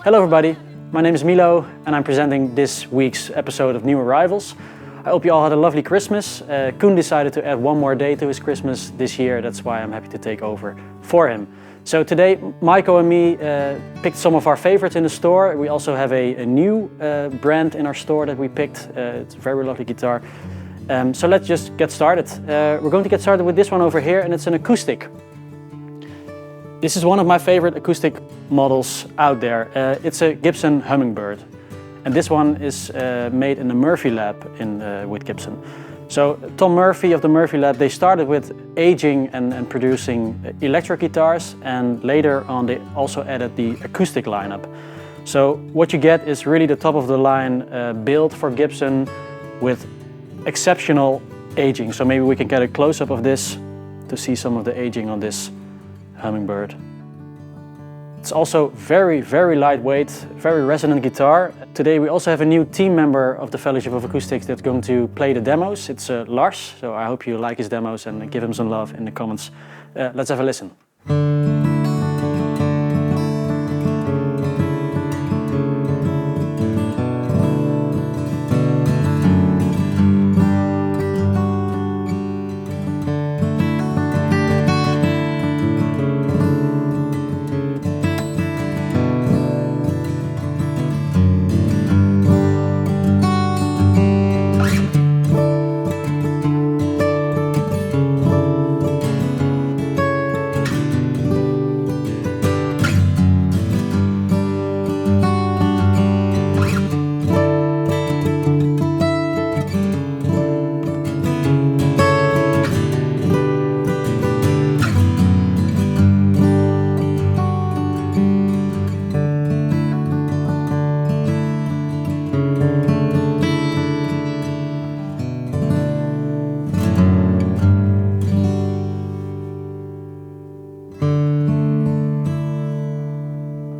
Hello everybody, my name is Milo and I'm presenting this week's episode of New Arrivals. I hope you all had a lovely Christmas. Koen decided to add one more day to his Christmas this year, that's why I'm happy to take over for him. So today, Maiko and me picked some of our favorites in the store. We also have a new brand in our store that we picked. It's a very lovely guitar. So let's just get started. We're going to get started with this one over here, and it's an acoustic. This is one of my favorite acoustic models out there. It's a Gibson Hummingbird. And this one is made in the Murphy lab with Gibson. So Tom Murphy of the Murphy lab, they started with aging and producing electric guitars, and later on they also added the acoustic lineup. So what you get is really the top of the line build for Gibson with exceptional aging. So maybe we can get a close-up of this to see some of the aging on this Hummingbird. It's also very, very lightweight, very resonant guitar. Today we also have a new team member of the Fellowship of Acoustics that's going to play the demos. It's Lars, so I hope you like his demos and give him some love in the comments. Let's have a listen.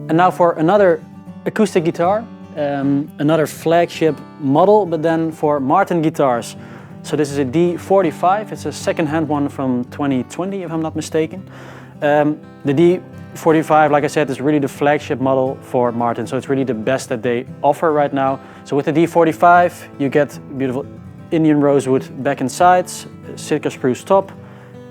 And now for another acoustic guitar, another flagship model, but then for Martin guitars. So this is a D45, it's a second-hand one from 2020 if I'm not mistaken. The D45, like I said, is really the flagship model for Martin, so it's really the best that they offer right now. So with the D45 you get beautiful Indian rosewood back and sides, Sitka spruce top,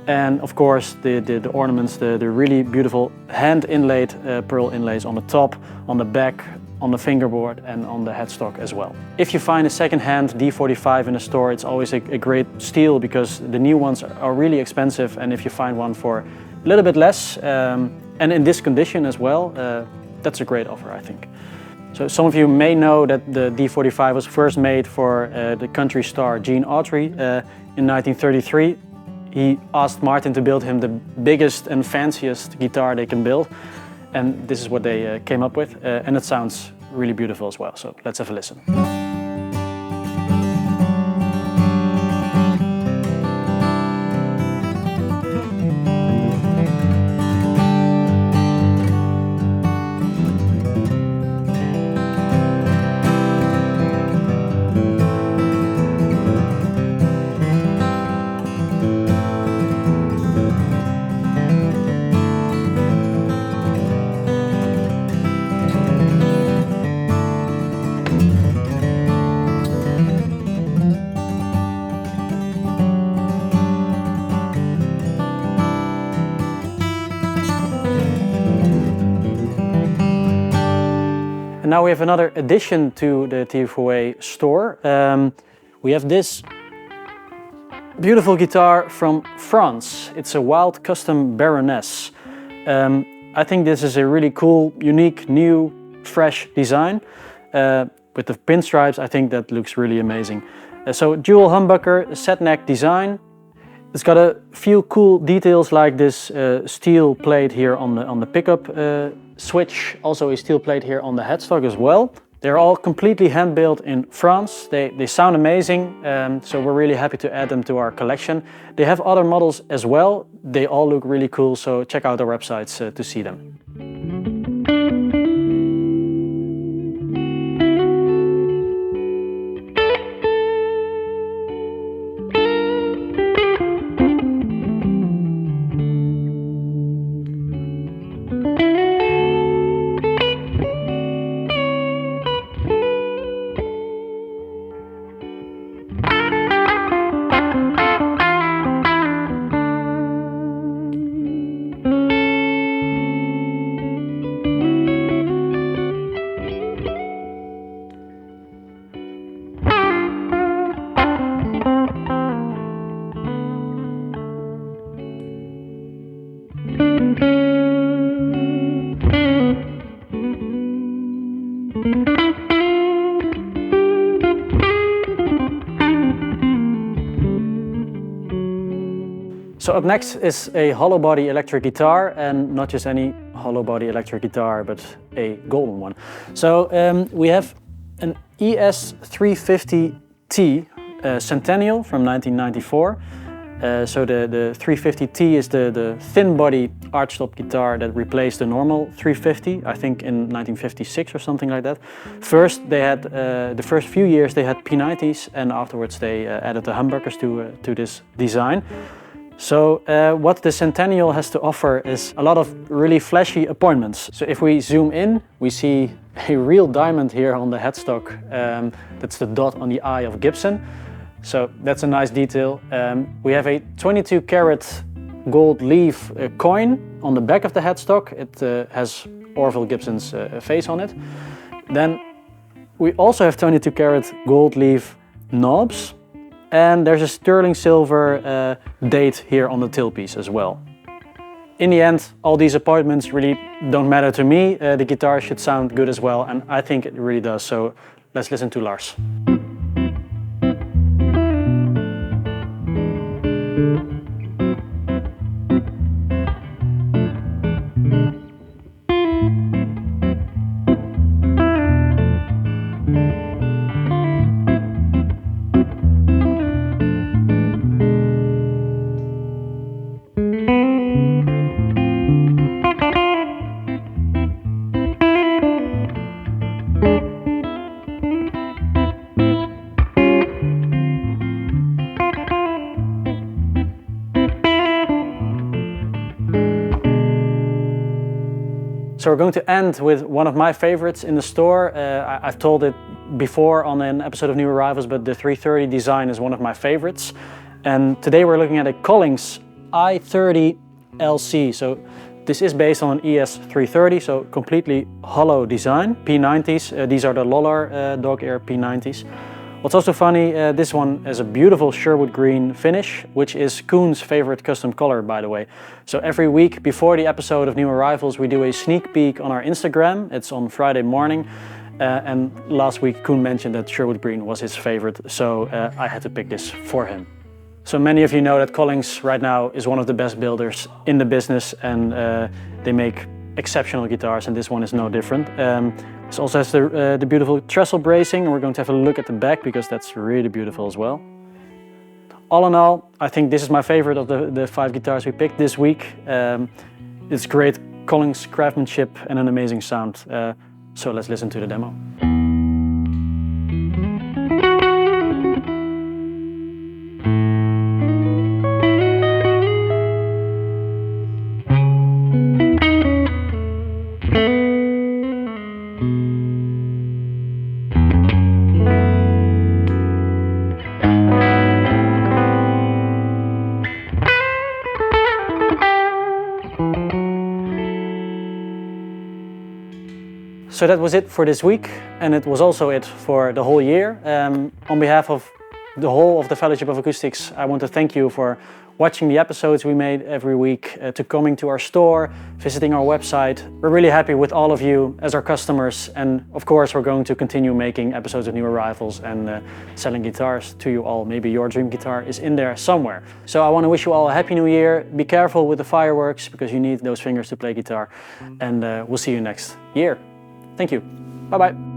and of course the ornaments, the really beautiful hand inlaid pearl inlays on the top, on the back, on the fingerboard and on the headstock as well. If you find a second-hand D45 in a store, it's always a great steal because the new ones are really expensive, and if you find one for a little bit less and in this condition as well, that's a great offer, I think. So some of you may know that the D45 was first made for the country star Gene Autry in 1933. He asked Martin to build him the biggest and fanciest guitar they can build, and this is what they came up with, and it sounds really beautiful as well, so let's have a listen. And now we have another addition to the T4A store. We have this beautiful guitar from France. It's a wild custom Baroness. I think this is a really cool, unique, new, fresh design. With the pinstripes, I think that looks really amazing. So dual humbucker, set neck design. It's got a few cool details like this steel plate here on the pickup switch, also a steel plate here on the headstock as well. They're all completely hand built in France. They sound amazing, so we're really happy to add them to our collection. They have other models as well. They all look really cool, so check out our websites to see them. So up next is a hollow body electric guitar, and not just any hollow body electric guitar, but a golden one. So we have an ES350T Centennial from 1994. So the 350T is the thin body archtop guitar that replaced the normal 350, I think in 1956 or something like that. First they had, the first few years they had P90s, and afterwards they added the humbuckers to this design. So what the Centennial has to offer is a lot of really flashy appointments. So if we zoom in, we see a real diamond here on the headstock. That's the dot on the eye of Gibson. So that's a nice detail. We have a 22 karat gold leaf coin on the back of the headstock. It has Orville Gibson's face on it. Then we also have 22 karat gold leaf knobs. And there's a sterling silver date here on the tailpiece as well. In the end, all these appointments really don't matter to me. The guitar should sound good as well, and I think it really does. So let's listen to Lars. So we're going to end with one of my favorites in the store. I've told it before on an episode of New Arrivals, but the 330 design is one of my favorites. And today we're looking at a Collings I30 LC. So this is based on an ES330, so completely hollow design. P90s, these are the Lollar dog ear P90s. What's also funny, this one has a beautiful Sherwood green finish, which is Koen's favorite custom color, by the way. So every week before the episode of New Arrivals, we do a sneak peek on our Instagram. It's on Friday morning. And last week Koen mentioned that Sherwood green was his favorite, so I had to pick this for him. So many of you know that Collings right now is one of the best builders in the business, and they make exceptional guitars, and this one is no different. This also has the beautiful trestle bracing, and we're going to have a look at the back because that's really beautiful as well. All in all, I think this is my favorite of the 5 guitars we picked this week. It's great Collings craftsmanship and an amazing sound. So let's listen to the demo. So that was it for this week, and it was also it for the whole year. On behalf of the whole of the Fellowship of Acoustics, I want to thank you for watching the episodes we made every week, to coming to our store, visiting our website. We're really happy with all of you as our customers, and of course we're going to continue making episodes of New Arrivals and selling guitars to you all. Maybe your dream guitar is in there somewhere. So I want to wish you all a happy new year. Be careful with the fireworks because you need those fingers to play guitar, and we'll see you next year. Thank you. Bye-bye.